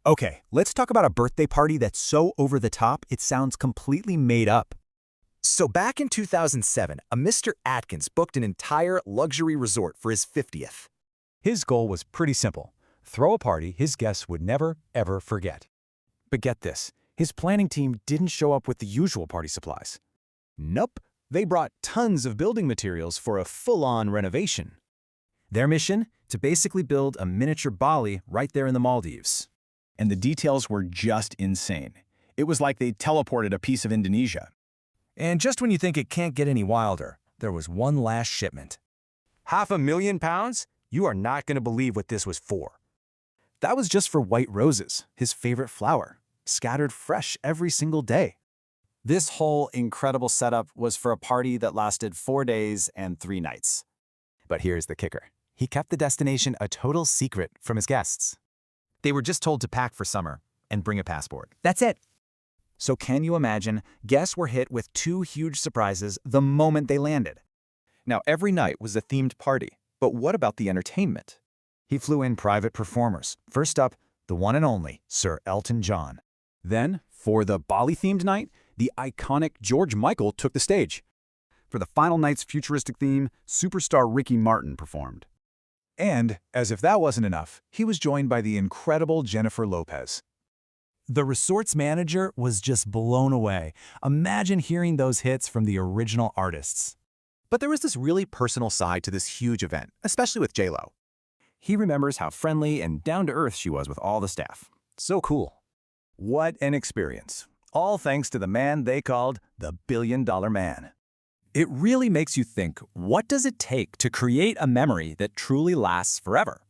Okay, let's talk about a birthday party that's so over the top it sounds completely made up. So back in 2007, a Mr. Atkins booked an entire luxury resort for his 50th. His goal was pretty simple: throw a party his guests would never, ever forget. But get this, his planning team didn't show up with the usual party supplies. Nope, they brought tons of building materials for a full-on renovation. Their mission? To basically build a miniature Bali right there in the Maldives. And the details were just insane. It was like they teleported a piece of Indonesia. And just when you think it can't get any wilder, there was one last shipment. £500,000? You are not going to believe what this was for. That was just for white roses, his favorite flower, scattered fresh every single day. This whole incredible setup was for a party that lasted 4 days and 3 nights. But here's the kicker. He kept the destination a total secret from his guests. They were just told to pack for summer and bring a passport. That's it. So can you imagine, guests were hit with 2 huge surprises the moment they landed. Now, every night was a themed party, but what about the entertainment? He flew in private performers. First up, the one and only Sir Elton John. Then, for the Bali-themed night, the iconic George Michael took the stage. For the final night's futuristic theme, superstar Ricky Martin performed. And, as if that wasn't enough, he was joined by the incredible Jennifer Lopez. The resort's manager was just blown away. Imagine hearing those hits from the original artists. But there was this really personal side to this huge event, especially with J-Lo. He remembers how friendly and down-to-earth she was with all the staff. So cool. What an experience. All thanks to the man they called the billion-dollar man. It really makes you think, what does it take to create a memory that truly lasts forever?